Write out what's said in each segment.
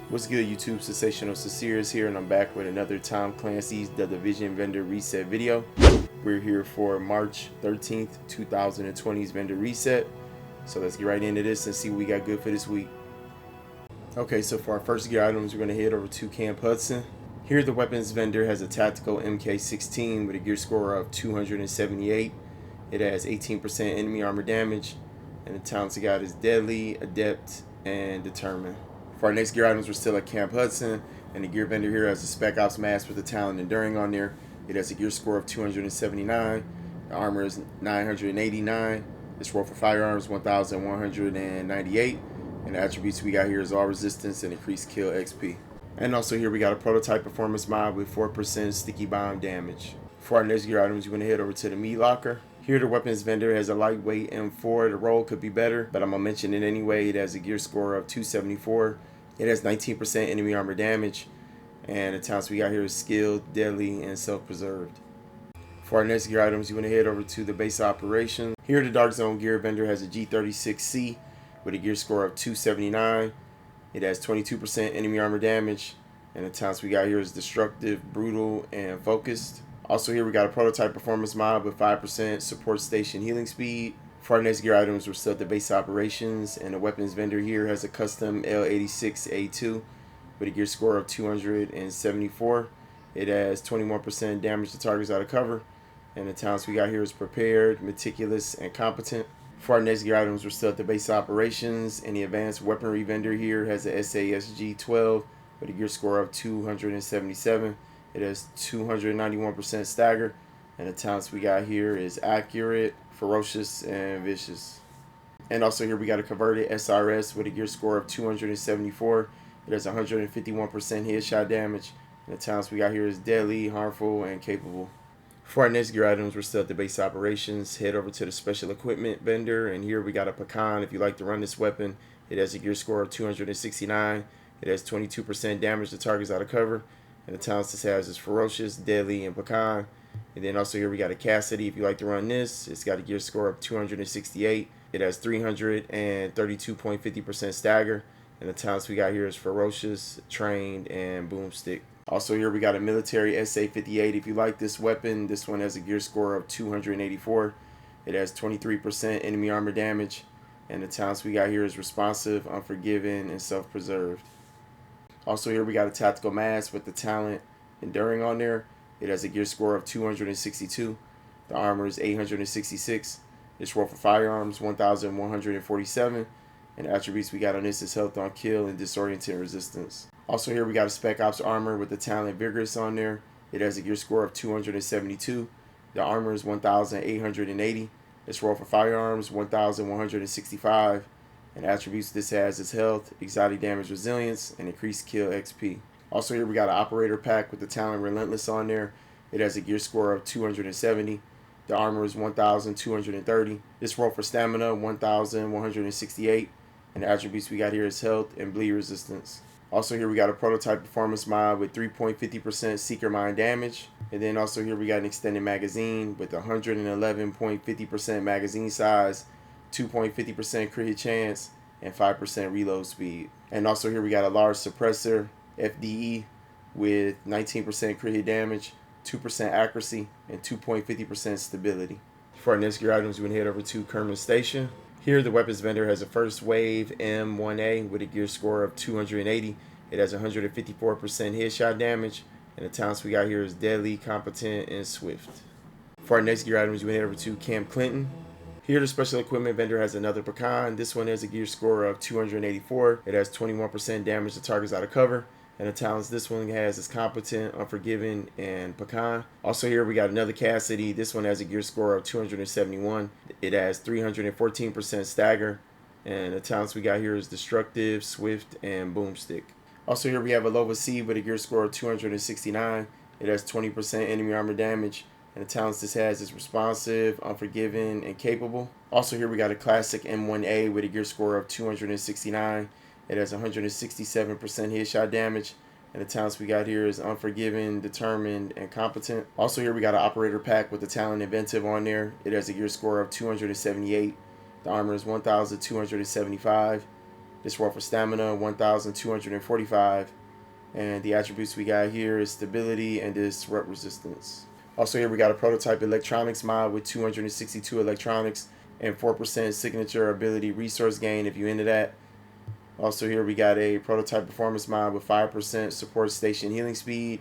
What's good, YouTube? Sensational CLANCY'S here, and I'm back with another Tom Clancy's The Division Vendor Reset video. We're here for March 13th, 2020's Vendor Reset. So let's get right into this and see what we got good for this week. Okay, so for our first gear items, we're going to head over to Camp Hudson. Here, the weapons vendor has a tactical MK16 with a gear score of 278. It has 18% enemy armor damage, and the talents it got is Deadly, Adept, and Determined. For our next gear items, we're still at Camp Hudson, and the gear vendor here has a Spec Ops mask with the talent Enduring on there. It has a gear score of 279. The armor is 989. Its roll for firearms 1,198. And the attributes we got here is all resistance and increased kill XP. And also here we got a prototype performance mod with 4% sticky bomb damage. For our next gear items, you're going to head over to the meat locker. Here, the weapons vendor has a lightweight M4. The roll could be better, but I'm going to mention it anyway. It has a gear score of 274. It has 19% enemy armor damage. And the talents we got here is skilled, deadly, and self-preserved. For our next gear items, you want to head over to the base operation. Here, the Dark Zone gear vendor has a G36C with a gear score of 279. It has 22% enemy armor damage. And the talents we got here is destructive, brutal, and focused. Also here we got a prototype performance mod with 5% support station healing speed. For our next gear items, we're still at the base operations, and the weapons vendor here has a custom L86A2 with a gear score of 274. It has 21% damage to targets out of cover, and the talents we got here is prepared, meticulous, and competent. For our next gear items, we're still at the base operations, and the advanced weaponry vendor here has a SASG-12 with a gear score of 277. It has 291% stagger, and the talents we got here is accurate, ferocious, and vicious. And also here we got a converted SRS with a gear score of 274. It has 151% headshot damage, and the talents we got here is deadly, harmful, and capable. For our next gear items, we're still at the base operations. Head over to the special equipment vendor, and here we got a pecan. If you like to run this weapon, it has a gear score of 269. It has 22% damage to targets out of cover. And the talents this has is ferocious, deadly, and pecan. And then also here we got a Cassidy. If you like to run this, it's got a gear score of 268. It has 332.50% stagger. And the talents we got here is ferocious, trained, and boomstick. Also here we got a military SA-58. If you like this weapon, this one has a gear score of 284. It has 23% enemy armor damage. And the talents we got here is responsive, unforgiving, and self-preserved. Also here we got a tactical mask with the talent Enduring on there. It has a gear score of 262. The armor is 866. Its roll for firearms 1,147. And the attributes we got on this is health on kill and disorienting resistance. Also here we got a Spec Ops armor with the talent Vigorous on there. It has a gear score of 272. The armor is 1,880. Its roll for firearms 1,165. And attributes this has is health, exotic damage resilience, and increased kill XP. Also here we got an operator pack with the talent Relentless on there. It has a gear score of 270. The armor is 1,230. This roll for stamina 1,168. And the attributes we got here is health and bleed resistance. Also here we got a prototype performance mod with 3.50% seeker mine damage. And then also here we got an extended magazine with 111.50% magazine size, 2.50% crit hit chance, and 5% reload speed. And also here we got a large suppressor FDE with 19% crit hit damage, 2% accuracy, and 2.50% stability. For our next gear items, we're going to head over to Kerman Station. Here the weapons vendor has a first wave M1A with a gear score of 280. It has 154% headshot damage, and the talents we got here is deadly, competent, and swift. For our next gear items, we head over to Camp Clinton. Here the special equipment vendor has another pecan. This one has a gear score of 284. It has 21% damage to targets out of cover. And the talents this one has is competent, unforgiving, and pecan. Also here we got another Cassidy. This one has a gear score of 271. It has 314% stagger. And the talents we got here is destructive, swift, and boomstick. Also here we have a Lova C with a gear score of 269. It has 20% enemy armor damage. And the talents this has is responsive, unforgiving, and capable. Also here we got a classic M1A with a gear score of 269. It has 167% headshot damage. And the talents we got here is unforgiving, determined, and competent. Also here we got an operator pack with the talent Inventive on there. It has a gear score of 278. The armor is 1,275. This roll for stamina, 1,245. And the attributes we got here is stability and disrupt resistance. Also here we got a prototype electronics mod with 262 electronics and 4% signature ability resource gain if you into that. Also here we got a prototype performance mod with 5% support station healing speed.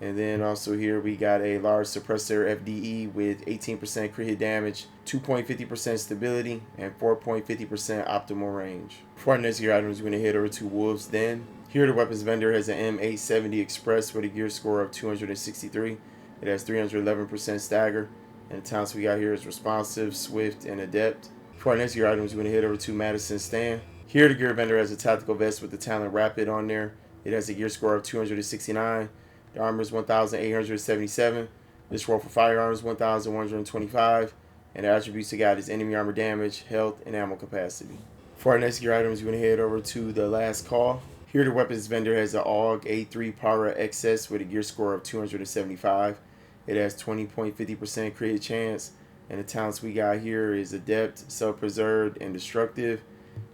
And then also here we got a large suppressor FDE with 18% crit hit damage, 2.50% stability, and 4.50% optimal range. For our next gear items, we're going to head over to Wolves Den. Here the weapons vendor has an M870 Express with a gear score of 263. It has 311% stagger. And the talents we got here is responsive, swift, and adept. For our next gear items, we're going to head over to Madison Stand. Here the gear vendor has a tactical vest with the talent Rapid on there. It has a gear score of 269. The armor is 1,877. This roll for firearms 1,125. And the attributes we got is enemy armor damage, health, and ammo capacity. For our next gear items, we're going to head over to the last call. Here the weapons vendor has an AUG A3 Para XS with a gear score of 275. It has 20.50% crit chance. And the talents we got here is adept, self-preserved, and destructive.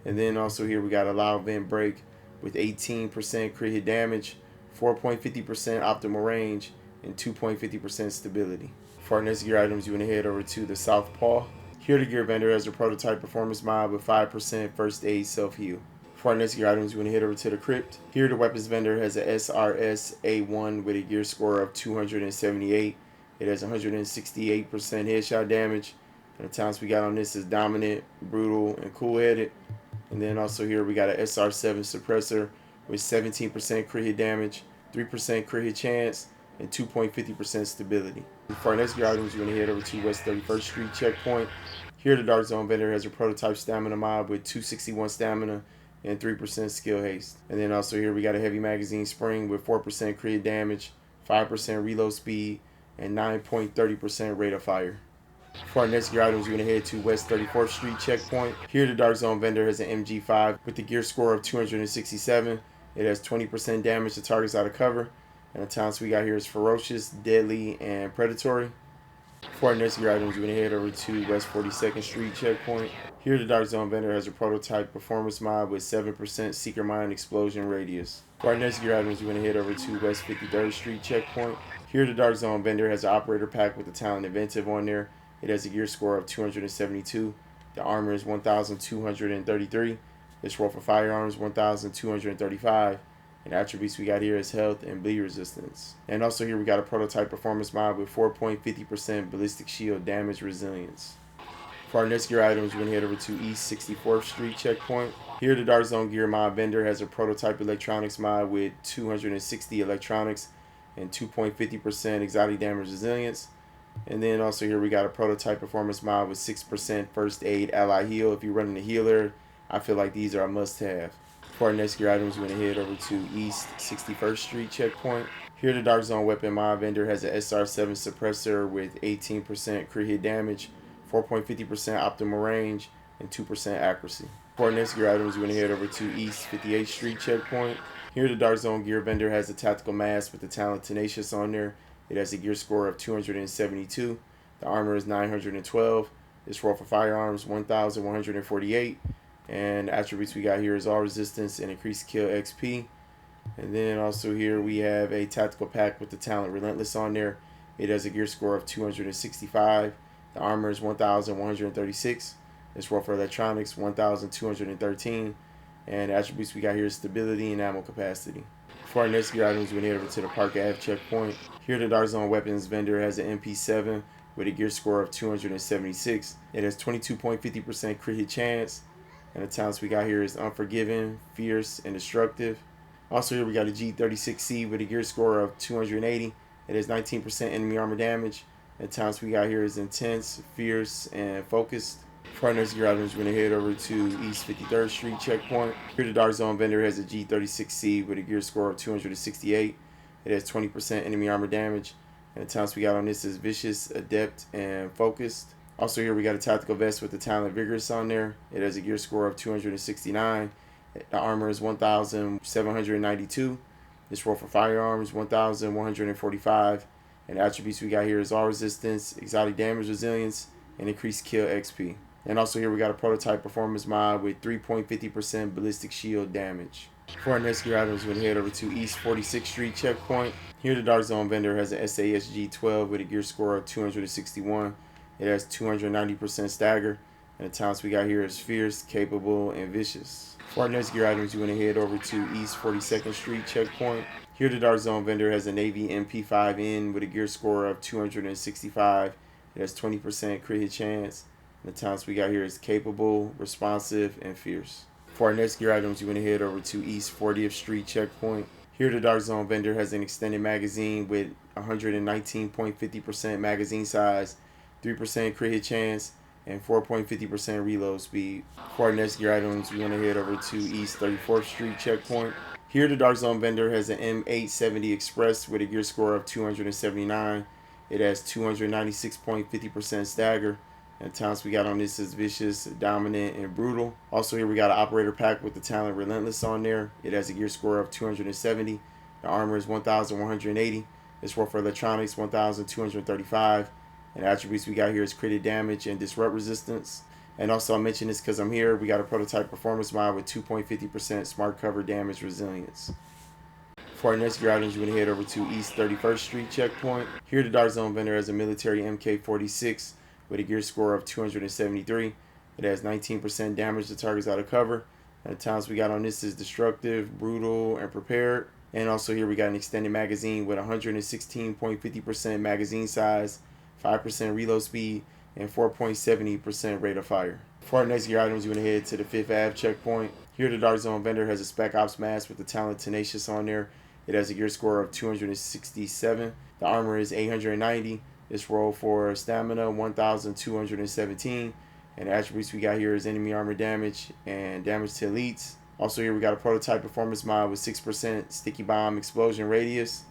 And then also here we got a loud vent break with 18% crit hit damage, 4.50% optimal range, and 2.50% stability. For our next gear items, you want to head over to the Southpaw. Here the gear vendor has a prototype performance mod with 5% first aid self-heal. For our next gear items, you want to head over to the Crypt. Here the weapons vendor has a SRS A1 with a gear score of 278. It has 168% headshot damage. And the talents we got on this is dominant, brutal, and cool-headed. And then also here we got an SR7 suppressor with 17% crit hit damage, 3% crit hit chance, and 2.50% stability. For our next gear items, we're going to head over to West 31st Street Checkpoint. Here the Dark Zone vendor has a prototype stamina mod with 261 stamina and 3% skill haste. And then also here we got a heavy magazine spring with 4% crit damage, 5% reload speed, and 9.30% rate of fire. For our next gear items, we're going to head to West 34th Street Checkpoint. Here the Dark Zone vendor has an MG5 with the gear score of 267. It has 20% damage to targets out of cover. And the talents we got here is ferocious, deadly, and predatory. For our next gear items, we're going to head over to West 42nd Street Checkpoint. Here the Dark Zone vendor has a prototype performance mod with 7% Seeker Mine explosion radius. For our next gear items, we're going to head over to West 53rd Street Checkpoint. Here the Dark Zone vendor has an operator pack with the talent Inventive on there. It has a gear score of 272. The armor is 1,233. This roll for firearms 1,235. And attributes we got here is health and bleed resistance. And also here we got a prototype performance mod with 4.50% ballistic shield damage resilience. For our next gear items, we're going to head over to East 64th Street Checkpoint. Here the Dark Zone gear mod vendor has a prototype electronics mod with 260 electronics and 2.50% exotic damage resilience. And then also here we got a prototype performance mod with 6% first aid ally heal. If you're running a healer, I feel like these are a must-have. For our next gear items, we're going to head over to East 61st Street Checkpoint. Here the Dark Zone weapon mod vendor has an SR7 suppressor with 18% crit hit damage, 4.50% optimal range, and 2% accuracy. For our next gear items, we're going to head over to East 58th Street Checkpoint. Here the Dark Zone gear vendor has a tactical mask with the talent Tenacious on there. It has a gear score of 272. The armor is 912. This roll for firearms 1,148. And attributes we got here is all resistance and increased kill XP. And then also here we have a tactical pack with the talent Relentless on there. It has a gear score of 265. The armor is 1,136. This roll for electronics 1,213. And attributes we got here is stability and ammo capacity. For our next gear items, we're going to head over to the Park Ave checkpoint. Here the Dark Zone weapons vendor has an MP7 with a gear score of 276. It has 22.50% crit hit chance. And the talents we got here is Unforgiven, Fierce, and Destructive. Also here we got a G36C with a gear score of 280. It has 19% enemy armor damage. And the talents we got here is Intense, Fierce, and Focused. For our next gear items, we're going to head over to East 53rd Street Checkpoint. Here the Dark Zone vendor has a G36C with a gear score of 268. It has 20% enemy armor damage. And the talents we got on this is Vicious, Adept, and Focused. Also here we got a tactical vest with the talent Vigorous on there. It has a gear score of 269. The armor is 1,792. This roll for firearms 1,145. And the attributes we got here is all resistance, exotic damage resilience, and increased kill XP. And also here we got a prototype performance mod with 3.50% ballistic shield damage. For our next gear items, we're going to head over to East 46th Street checkpoint. Here the Dark Zone vendor has an SASG-12 with a gear score of 261. It has 290% stagger. And the talents we got here is fierce, capable, and vicious. For our next gear items, you want to head over to East 42nd Street checkpoint. Here the Dark Zone vendor has a Navy MP5N with a gear score of 265. It has 20% crit hit chance. And the talents we got here is capable, responsive, and fierce. For our next gear items, you want to head over to East 40th Street checkpoint. Here the Dark Zone vendor has an extended magazine with 119.50% magazine size, 3% crit hit chance, and 4.50% reload speed. For our next gear items, we want to head over to East 34th Street checkpoint. Here the Dark Zone vendor has an M870 Express with a gear score of 279. It has 296.50% stagger. And the talents we got on this is vicious, dominant, and brutal. Also here we got an operator pack with the talent relentless on there. It has a gear score of 270. The armor is 1,180. It's roll for electronics 1,235. And the attributes we got here is crit damage and disrupt resistance. And also I mention this because I'm here. We got a prototype performance mod with 2.50% smart cover damage resilience. For our next gear items, you want to head over to East 31st Street checkpoint. Here the Dark Zone vendor has a military MK46 with a gear score of 273. It has 19% damage to targets out of cover. And the talents we got on this is destructive, brutal, and prepared. And also here we got an extended magazine with 116.50% magazine size, 5% reload speed, and 4.70% rate of fire. For our next gear items, you want to head to the 5th Ave checkpoint. Here the Dark Zone vendor has a Spec Ops mask with the talent Tenacious on there. It has a gear score of 267. The armor is 890. It's roll for stamina 1,217. And the attributes we got here is enemy armor damage and damage to elites. Also here we got a prototype performance mod with 6% sticky bomb explosion radius.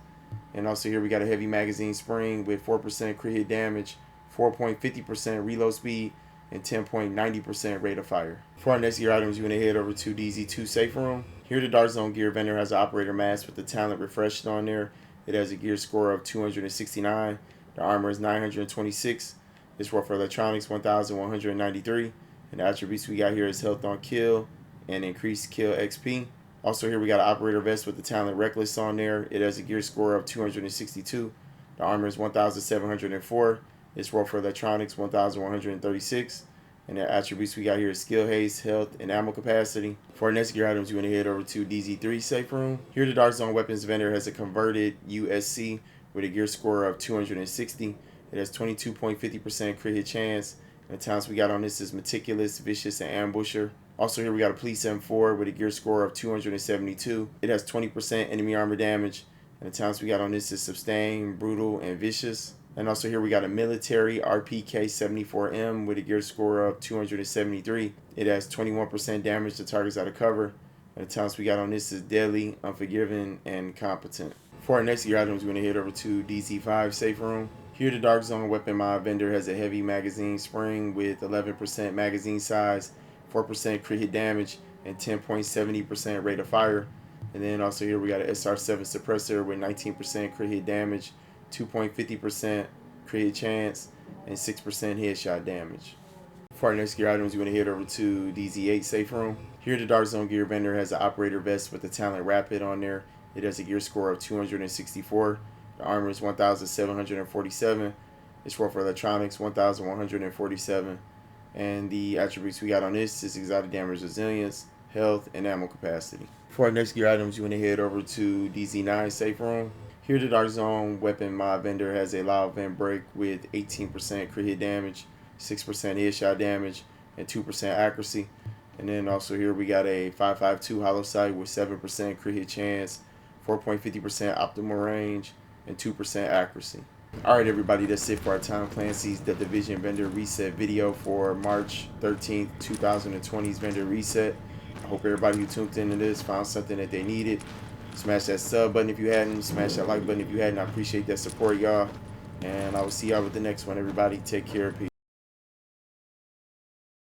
And also here we got a heavy magazine spring with 4% crit hit damage, 4.50% reload speed, and 10.90% rate of fire. For our next gear items, you want to head over to DZ2 Safe Room. Here the Dark Zone gear vendor has an operator mask with the talent refreshed on there. It has a gear score of 269. The armor is 926. It's roll for electronics 1,193. And the attributes we got here is health on kill and increased kill XP. Also here we got an operator vest with the talent reckless on there. It has a gear score of 262. The armor is 1,704. It's roll for electronics 1,136. And the attributes we got here is skill haste, health, and ammo capacity. For our next gear items, you want to head over to DZ3 Safe Room. Here the Dark Zone weapons vendor has a converted USC with a gear score of 260. It has 22.50% crit hit chance. And the talents we got on this is Meticulous, Vicious, and Ambusher. Also here we got a Police M4 with a gear score of 272. It has 20% enemy armor damage. And the talents we got on this is Sustain, Brutal, and Vicious. And also here we got a military RPK-74M with a gear score of 273. It has 21% damage to targets out of cover. And the talents we got on this is Deadly, Unforgiving, and Competent. For our next gear items, we're going to head over to DC5 Safe Room. Here the Dark Zone weapon mod vendor has a heavy magazine spring with 11% magazine size, 4% crit hit damage, and 10.70% rate of fire. And then also here we got an SR7 suppressor with 19% crit hit damage, 2.50% crit hit chance, and 6% headshot damage. For our next gear items, you want to head over to DZ8 Safe Room. Here the Dark Zone gear vendor has an operator vest with the talent Rapid on there. It has a gear score of 264. The armor is 1,747. It's roll for electronics 1,147. And the attributes we got on this is exotic damage resilience, health, and ammo capacity. For our next gear items, you want to head over to DZ9 Safe Room. Here the Dark Zone weapon mod vendor has a loud vent break with 18% crit hit damage, 6% headshot damage, and 2% accuracy. And then also here we got a 5.52 hollow sight with 7% crit hit chance, 4.50% optimal range, and 2% accuracy. Alright everybody, that's it for our Tom Clancy's The Division vendor reset video for March 13th, 2020's vendor reset. I hope everybody who tuned into this found something that they needed. Smash that sub button if you hadn't. Smash that like button if you hadn't. I appreciate that support, y'all. And I will see y'all with the next one, everybody. Take care. Peace.